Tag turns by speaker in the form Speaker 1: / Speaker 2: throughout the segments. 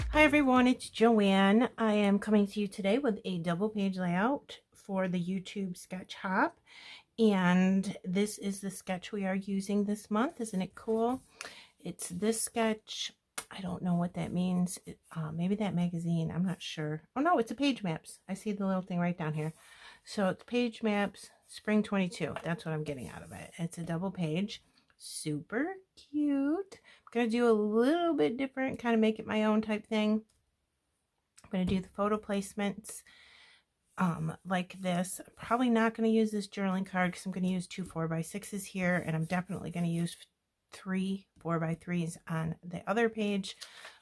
Speaker 1: Hi everyone, it's Joanne. I am coming to you today with a double page layout for the YouTube sketch hop, and this is the sketch we are using this month. Isn't it cool? It's this sketch. I don't know what that means. Maybe that magazine, I'm not sure. Oh no, it's a page maps. I see the little thing right down here. So it's page maps spring 22. That's what I'm getting out of it. It's a double page, super cute. Gonna do a little bit different, kind of make it my own type thing. I'm gonna do the photo placements like this. I'm probably not going to use this journaling card because I'm going to use 2 4x6s here, and I'm definitely going to use 3 4x3s on the other page.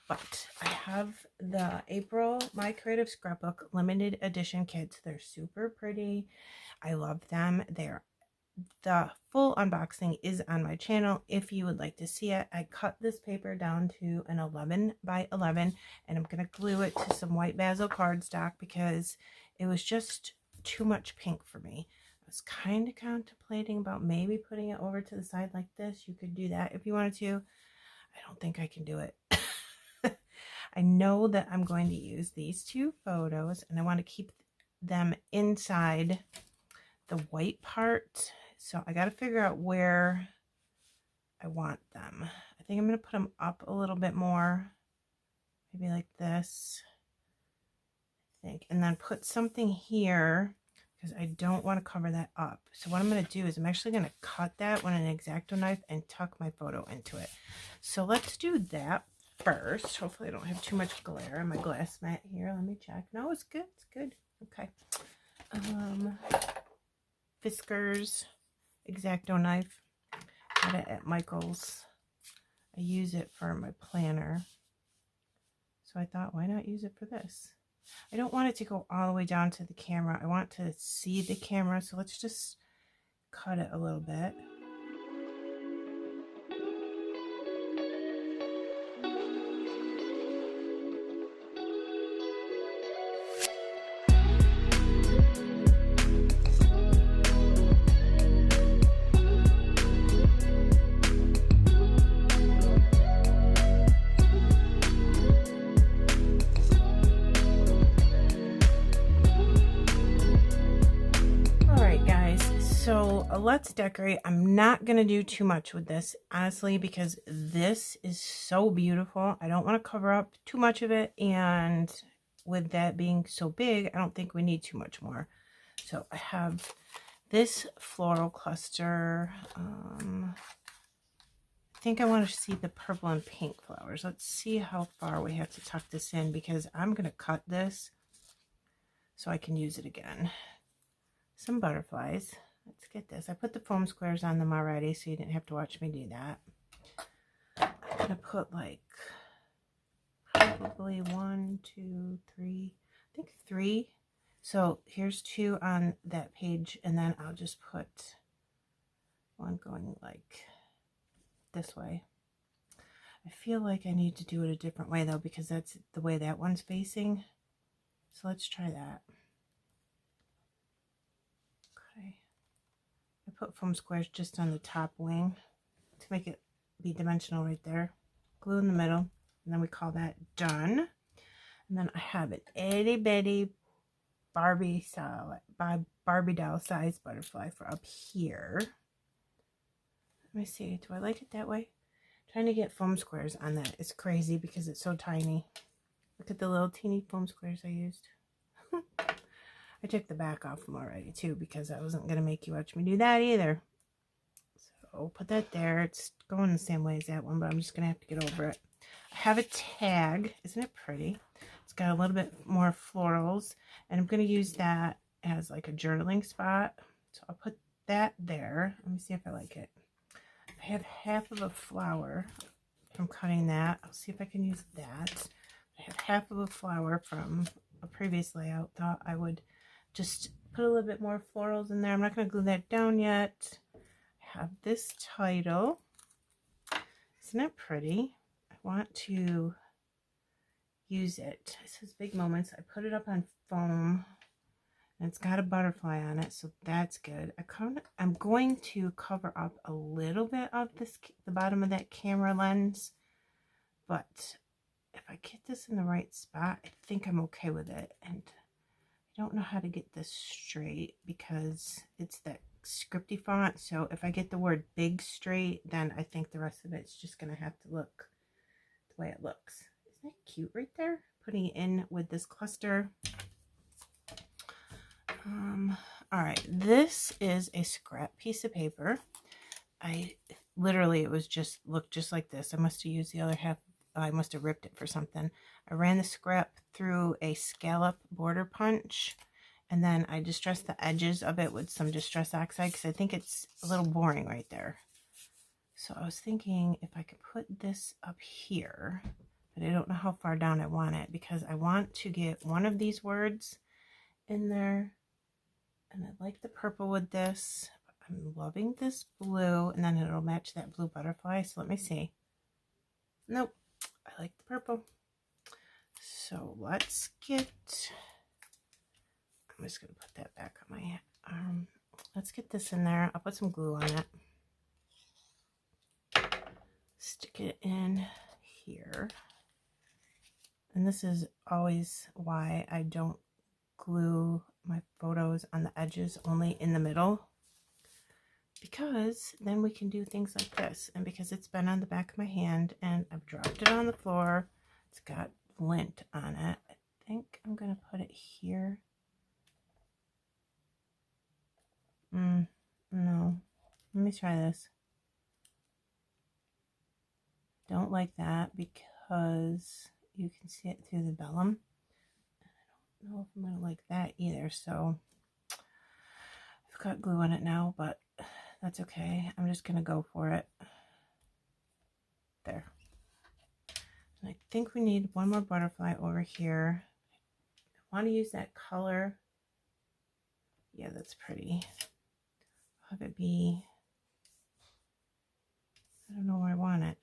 Speaker 1: But I have the April My Creative Scrapbook limited edition kits. They're super pretty. I love them. The full unboxing is on my channel if you would like to see it. I cut this paper down to an 11 by 11, and I'm going to glue it to some white basil cardstock because it was just too much pink for me. I was kind of contemplating about maybe putting it over to the side like this. You could do that if you wanted to. I don't think I can do it. I know that I'm going to use these 2 photos, and I want to keep them inside the white part. So I got to figure out where I want them. I think I'm going to put them up a little bit more, maybe like this, I think, and then put something here because I don't want to cover that up. So what I'm going to do is I'm actually going to cut that with an X-Acto knife and tuck my photo into it. So let's do that first. Hopefully I don't have too much glare on my glass mat here. Let me check. No, it's good. It's good. Okay. Fiskars X-Acto knife. Got it at Michael's. I use it for my planner. So I thought, why not use it for this? I don't want it to go all the way down to the camera. I want to see the camera. So let's just cut it a little bit. So let's decorate. I'm not going to do too much with this, honestly, because this is so beautiful. I don't want to cover up too much of it. And with that being so big, I don't think we need too much more. So I have this floral cluster. I think I want to see the purple and pink flowers. Let's see how far we have to tuck this in because I'm going to cut this so I can use it again. Some butterflies. Let's get this. I put the foam squares on them already, so you didn't have to watch me do that. I'm going to put like probably 1, 2, 3, I think 3. So here's 2 on that page, and then I'll just put 1 going like this way. I feel like I need to do it a different way though, because that's the way that one's facing. So let's try that. I put foam squares just on the top wing to make it be dimensional right there. Glue in the middle, and then we call that done. And then I have an itty bitty Barbie doll size butterfly for up here. Let me see. Do I like it that way? I'm trying to get foam squares on that. It's crazy because it's so tiny. Look at the little teeny foam squares I used. I took the back off them already too because I wasn't going to make you watch me do that either. So put that there. It's going the same way as that one, but I'm just going to have to get over it. I have a tag. Isn't it pretty? It's got a little bit more florals, and I'm going to use that as like a journaling spot. So I'll put that there. Let me see if I like it. I have half of a flower from cutting that. I'll see if I can use that. I have half of a flower from a previous layout. Thought I would just put a little bit more florals in there. I'm not going to glue that down yet. I have this title. Isn't it pretty? I want to use it. It says Big Moments. I put it up on foam, and it's got a butterfly on it, so that's good. I'm going to cover up a little bit of the bottom of that camera lens, but if I get this in the right spot, I think I'm okay with it. And I don't know how to get this straight because it's that scripty font. So if I get the word big straight, then I think the rest of it's just going to have to look the way it looks. Isn't that cute right there? Putting it in with this cluster. All right, this is a scrap piece of paper. Literally, it was just, looked just like this. I must have used the other half. I must have ripped it for something. I ran the scrap through a scallop border punch, and then I distressed the edges of it with some Distress Oxide because I think it's a little boring right there. So I was thinking if I could put this up here, but I don't know how far down I want it because I want to get one of these words in there, and I like the purple with this. I'm loving this blue, and then it'll match that blue butterfly. So let me see. Nope, I like the purple. So let's get, I'm just going to put that back on my arm. Let's get this in there. I'll put some glue on it. Stick it in here. And this is always why I don't glue my photos on the edges, only in the middle. Because then we can do things like this. And because it's been on the back of my hand and I've dropped it on the floor, it's got lint on it. I think I'm going to put it here. No. Let me try this. Don't like that because you can see it through the vellum. I don't know if I'm going to like that either. So I've got glue on it now, but that's okay. I'm just going to go for it. There. And I think we need one more butterfly over here. I want to use that color. Yeah, that's pretty. Have it be, I don't know where I want it.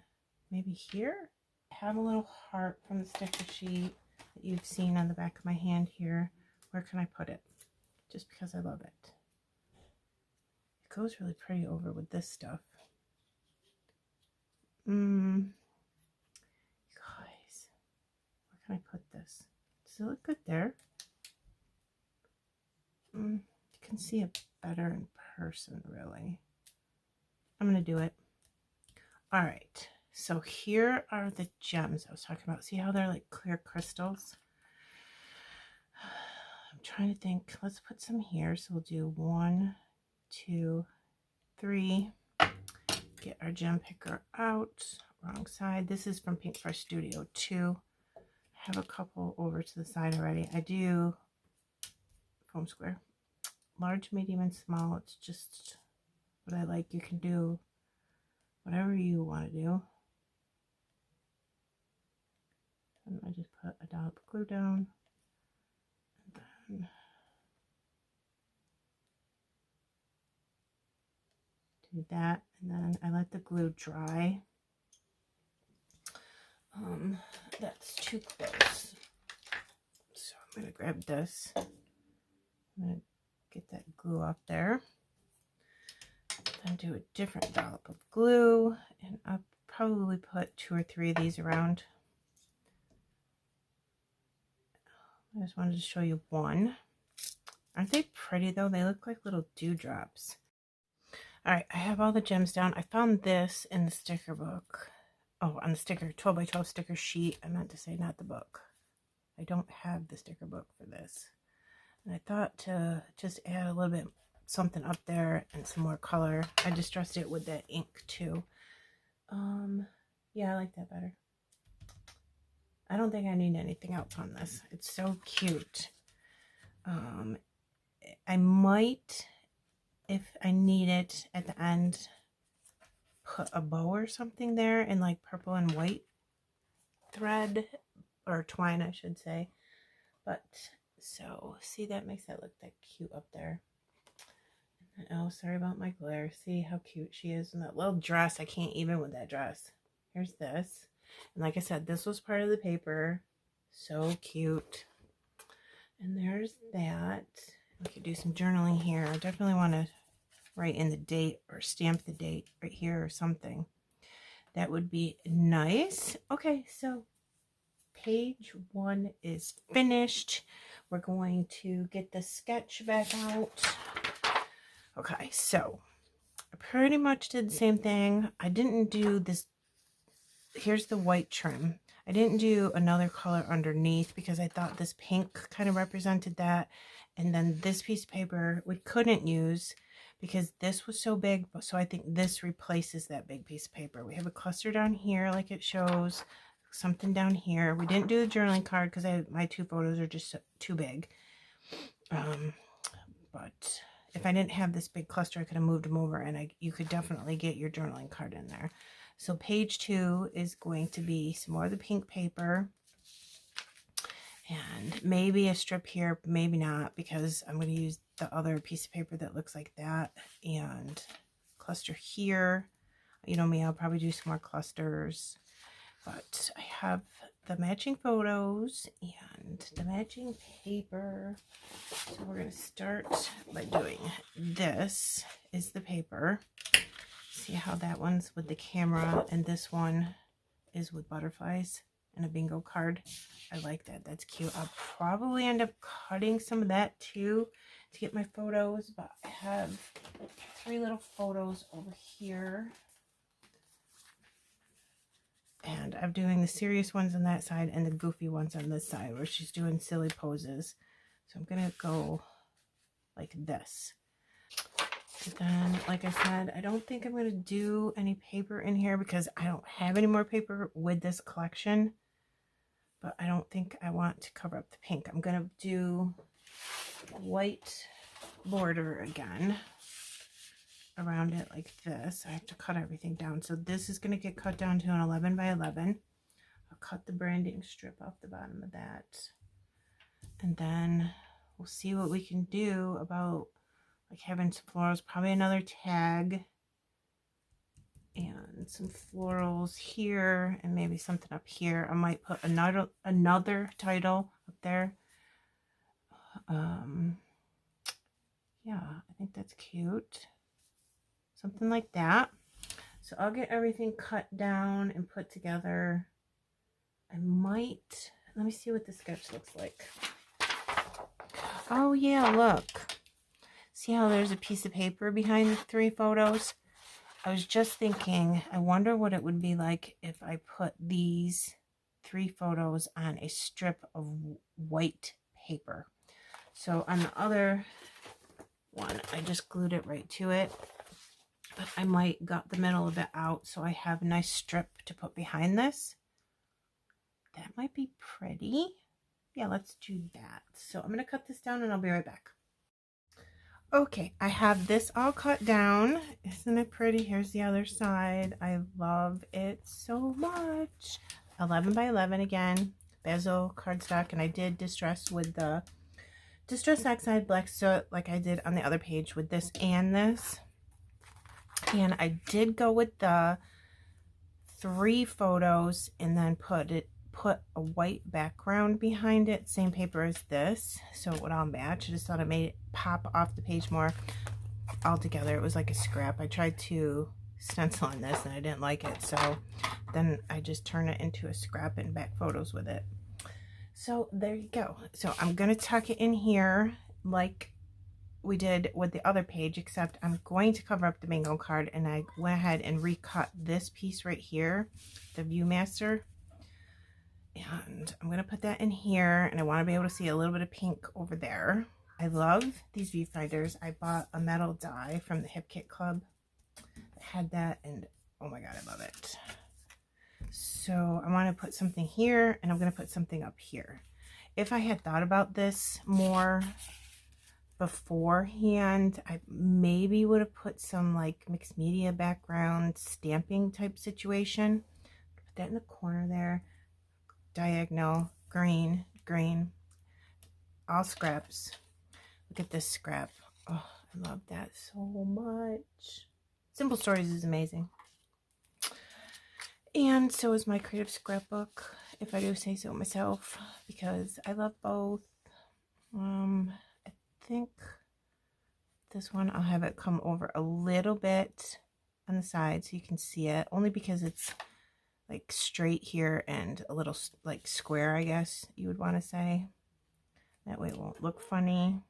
Speaker 1: Maybe here? I have a little heart from the sticker sheet that you've seen on the back of my hand here. Where can I put it? Just because I love it. It goes really pretty over with this stuff. Guys, where can I put this? Does it look good there? You can see it better in person, really. I'm going to do it. All right. So here are the gems I was talking about. See how they're like clear crystals? I'm trying to think. Let's put some here. So we'll do 1, 2, 3. Get our gem picker out. Wrong side. This is from Pink Fresh Studio 2. I have a couple over to the side already. I do foam square. Large, medium, and small. It's just what I like. You can do whatever you want to do. And I just put a dollop of glue down. And then do that. And then I let the glue dry. That's too close. So I'm going to grab this. I'm going to get that glue up there. Then do a different dollop of glue. And I'll probably put 2 or 3 of these around. I just wanted to show you one. Aren't they pretty though? They look like little dewdrops. All right, I have all the gems down. I found this in the sticker book. Oh, on the sticker, 12 by 12 sticker sheet. I meant to say not the book. I don't have the sticker book for this. And I thought to just add a little bit something up there and some more color. I distressed it with that ink too. Yeah, I like that better. I don't think I need anything else on this. It's so cute. I might, if I need it at the end, put a bow or something there in like purple and white thread, or twine I should say. But so see, that makes that look that cute up there. And, oh, sorry about my glare. See how cute she is in that little dress. I can't even with that dress. Here's this. And like I said, this was part of the paper. So cute. And there's that. We could do some journaling here. I definitely want to write in the date or stamp the date right here or something. That would be nice. Okay, so page 1 is finished. We're going to get the sketch back out. Okay, so I pretty much did the same thing. I didn't do this. Here's the white trim. I didn't do another color underneath because I thought this pink kind of represented that. And then this piece of paper we couldn't use because this was so big. So I think this replaces that big piece of paper. We have a cluster down here like it shows. Something down here. We didn't do the journaling card because my 2 photos are just too big. But if I didn't have this big cluster, I could have moved them over and you could definitely get your journaling card in there. So page 2 is going to be some more of the pink paper. And maybe a strip here, maybe not, because I'm going to use the other piece of paper that looks like that. And cluster here. You know me, I'll probably do some more clusters. But I have the matching photos and the matching paper. So we're going to start by doing this is the paper. See how that one's with the camera and this one is with butterflies and a bingo card. I like that. That's cute. I'll probably end up cutting some of that too to get my photos, but I have 3 little photos over here. And I'm doing the serious ones on that side and the goofy ones on this side where she's doing silly poses. So I'm going to go like this. And then, like I said, I don't think I'm going to do any paper in here because I don't have any more paper with this collection. But I don't think I want to cover up the pink. I'm going to do white border again around it like this. I have to cut everything down. So this is going to get cut down to an 11 by 11. I'll cut the branding strip off the bottom of that. And then we'll see what we can do about like having some florals, probably another tag and some florals here and maybe something up here. I might put another title up there. Yeah, I think that's cute. Something like that. So I'll get everything cut down and put together. I might, let me see what the sketch looks like. Oh yeah, look. See how there's a piece of paper behind the 3 photos? I was just thinking, I wonder what it would be like if I put these 3 photos on a strip of white paper. So on the other one, I just glued it right to it. But I might gut the middle of it out so I have a nice strip to put behind this. That might be pretty. Yeah, let's do that. So I'm going to cut this down and I'll be right back. Okay, I have this all cut down. Isn't it pretty? Here's the other side. I love it so much. 11 by 11 again. Bezel cardstock, and I did distress with the Distress Oxide Black Soot like I did on the other page with this and this. And I did go with the 3 photos and then put a white background behind it, same paper as this, so it would all match. I just thought it made it pop off the page more altogether. It was like a scrap. I tried to stencil on this and I didn't like it, so then I just turned it into a scrap and back photos with it. So there you go. So I'm gonna tuck it in here like we did with the other page, except I'm going to cover up the bingo card, and I went ahead and recut this piece right here, the Viewmaster, and I'm going to put that in here, and I want to be able to see a little bit of pink over there. I love these viewfinders. I bought a metal die from the Hip Kit Club that had that, and oh my god, I love it. So I want to put something here, and I'm going to put something up here. If I had thought about this more beforehand, I maybe would have put some like mixed media background stamping type situation. Put that in the corner there. Diagonal, green, green, all scraps. Look at this scrap. Oh, I love that so much. Simple Stories is amazing. And so is My Creative Scrapbook. if I do say so myself, because I love both. I think this one I'll have it come over a little bit on the side so you can see it, only because it's like straight here and a little like square, I guess you would want to say. That way it won't look funny.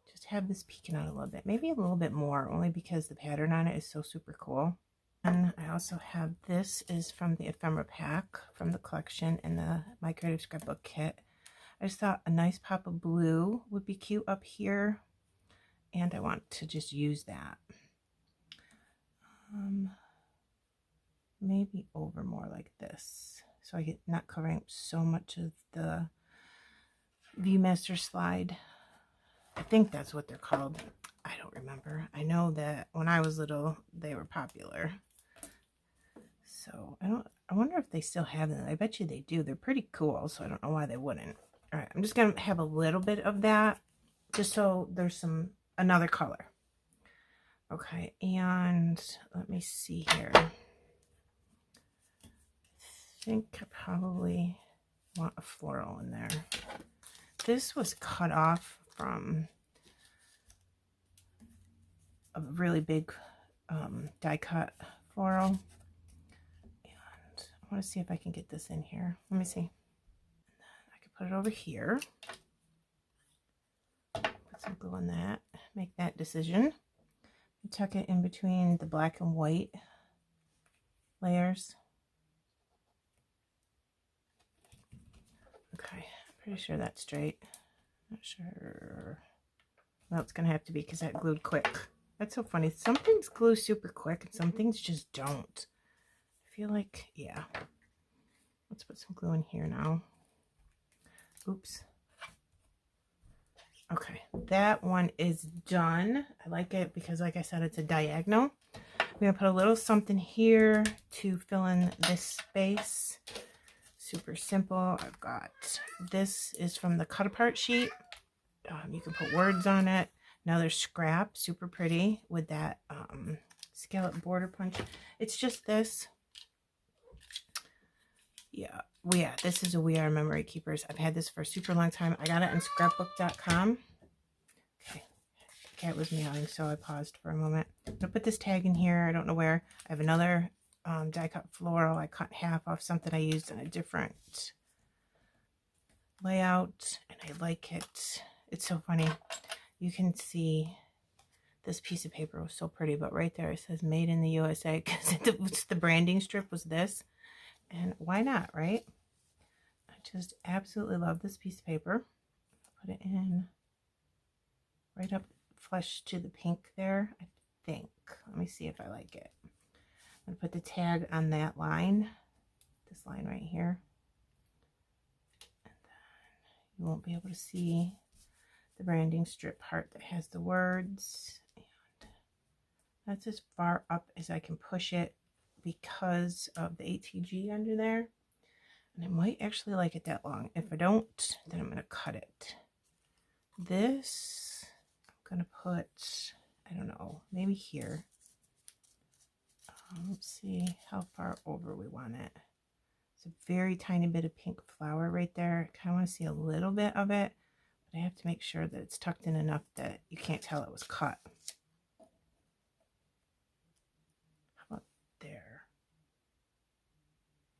Speaker 1: Just have this peeking out a little bit, maybe a little bit more, only because the pattern on it is so super cool. And I also have, this is from the ephemera pack from the collection in the My Creative Scrapbook kit. I just thought a nice pop of blue would be cute up here, and I want to just use that. Maybe over more like this, so I get not covering up so much of the Viewmaster slide. I think that's what they're called. I don't remember. I know that when I was little, they were popular. So I wonder if they still have them. I bet you they do. They're pretty cool, so I don't know why they wouldn't. All right, I'm just gonna have a little bit of that, just so there's another color. Okay, and let me see here. I think I probably want a floral in there. This was cut off from a really big die cut floral, and I want to see if I can get this in here. Let me see. I can put it over here, put some glue on that, make that decision, tuck it in between the black and white layers. Okay, I'm pretty sure that's straight. Not sure. Well, it's gonna have to be because that glued quick. That's so funny. Some things glue super quick and some things just don't. I feel like, yeah. Let's put some glue in here now. Oops. Okay, that one is done. I like it because, like I said, it's a diagonal. I'm gonna put a little something here to fill in this space. Super simple. I've got, this is from the cut apart sheet. You can put words on it. Another scrap, super pretty with that scallop border punch. It's just this. Yeah, this is a We Are Memory Keepers. I've had this for a super long time. I got it on scrapbook.com. Okay, the cat was meowing, so I paused for a moment. I'm gonna put this tag in here. I don't know where. I have another die cut floral. I cut half off something I used in a different layout, and I like it. It's so funny. You can see this piece of paper was so pretty, but right there it says made in the USA, because the branding strip was this. And why not, right? I just absolutely love this piece of paper. Put it in right up flush to the pink there, I think. Let me see if I like it. I'm going to put the tag on that line, this line right here. And then you won't be able to see the branding strip part that has the words. And that's as far up as I can push it because of the ATG under there. And I might actually like it that long. If I don't, then I'm going to cut it. This, I'm going to put, I don't know, maybe here. Let's see how far over we want it. It's a very tiny bit of pink flower right there. I kind of want to see a little bit of it, but I have to make sure that it's tucked in enough that you can't tell it was cut. How about there?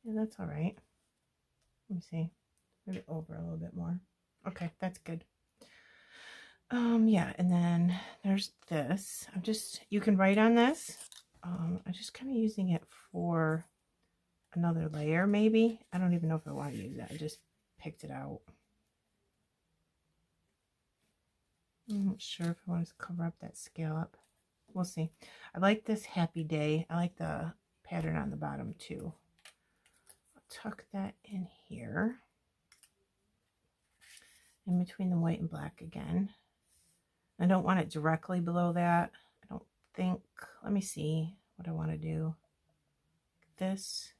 Speaker 1: Yeah, that's all right. Let me see. Maybe over a little bit more. Okay, that's good. Yeah, and then there's this. You can write on this. I'm just kind of using it for another layer, maybe. I don't even know if I want to use that. I just picked it out. I'm not sure if I want to cover up that scallop. We'll see. I like this happy day. I like the pattern on the bottom too. I'll tuck that in here, in between the white and black again. I don't want it directly below that. I don't think. Let me see what I want to do. This.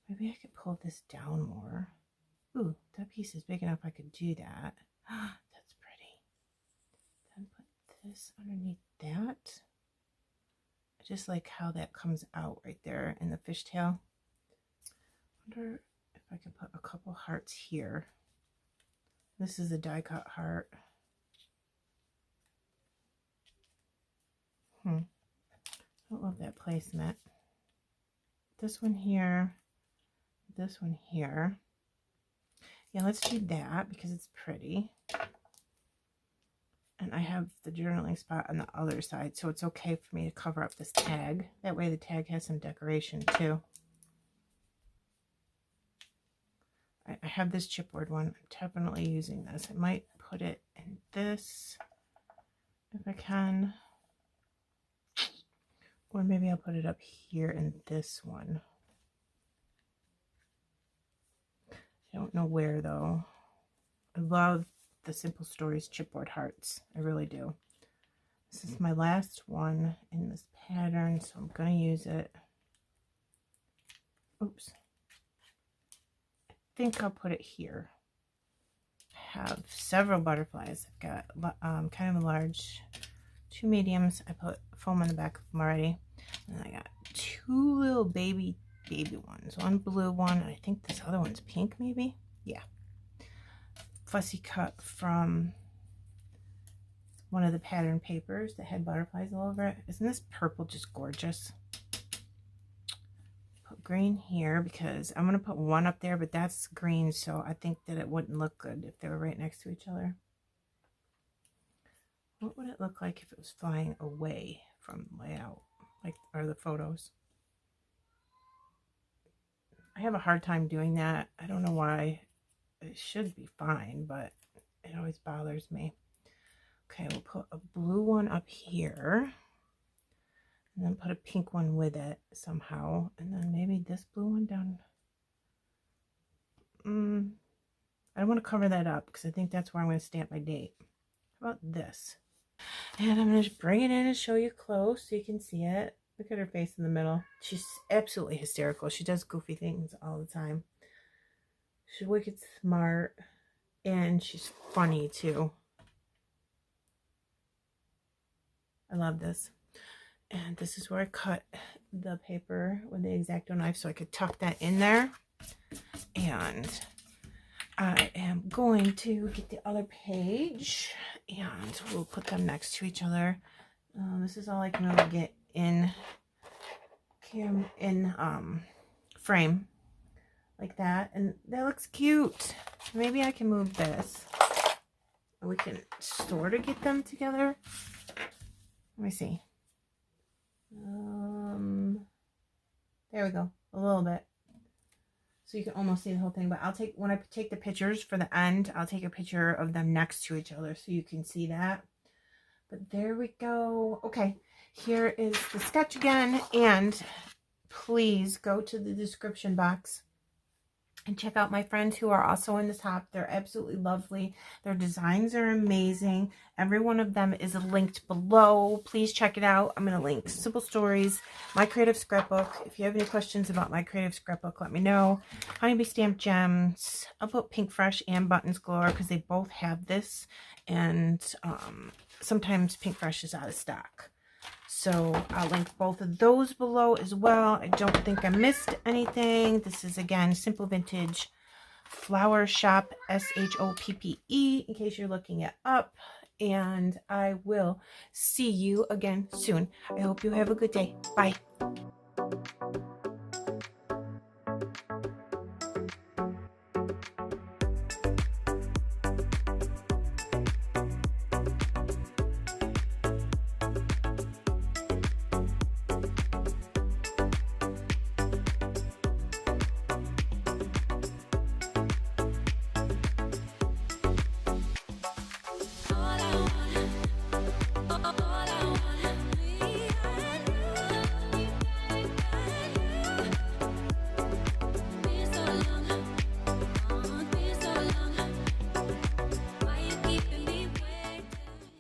Speaker 1: Maybe I could pull this down more. Ooh, that piece is big enough I could do that. That's pretty. Then put this underneath that. I just like how that comes out right there in the fishtail. I wonder I could put a couple hearts here. This is a die cut heart. I don't love that placement. This one here, this one here. Yeah, let's do that because it's pretty. And I have the journaling spot on the other side, so it's okay for me to cover up this tag. That way the tag has some decoration too. I have this chipboard one. I'm definitely using this. I might put it in this if I can. Or maybe I'll put it up here in this one. I don't know where though. I love the Simple Stories chipboard hearts. I really do. This is my last one in this pattern, so I'm going to use it. Oops. I think I'll put it here. I have several butterflies. I've got kind of a large, 2 mediums. I put foam on the back of them already. And I got 2 little baby ones. One blue one, and I think this other one's pink maybe. Yeah. Fussy cut from one of the pattern papers that had butterflies all over it. Isn't this purple just gorgeous? Put green here because I'm going to put one up there, but that's green, so I think that it wouldn't look good if they were right next to each other. What would it look like if it was flying away from the layout, like, or the photos? I have a hard time doing that. I don't know why. It should be fine, but it always bothers me. Okay, we'll put a blue one up here. And then put a pink one with it somehow. And then maybe this blue one down. I don't want to cover that up because I think that's where I'm going to stamp my date. How about this? And I'm going to just bring it in and show you close so you can see it. Look at her face in the middle. She's absolutely hysterical. She does goofy things all the time. She's wicked smart, and she's funny too. I love this. And this is where I cut the paper with the X-Acto knife so I could tuck that in there. And I am going to get the other page, and we'll put them next to each other. This is all I can really get in frame. Like that, and that looks cute. Maybe I can move this. We can sort of get them together. Let me see. There we go. A little bit. So you can almost see the whole thing, but when I take the pictures for the end, I'll take a picture of them next to each other so you can see that. But there we go. Okay, here is the sketch again, and please go to the description box and check out my friends who are also in the top. They're absolutely lovely. Their designs are amazing. Every one of them is linked below. Please check it out. I'm going to link Simple Stories, My Creative Scrapbook. If you have any questions about My Creative Scrapbook, let me know. Honeybee Stamped Gems. I'll put Pink Fresh and Buttons Galore because they both have this. And sometimes Pink Fresh is out of stock. So I'll link both of those below as well. I don't think I missed anything. This is, again, Simple Vintage Flower Shop, SHOPPE, in case you're looking it up. And I will see you again soon. I hope you have a good day. Bye.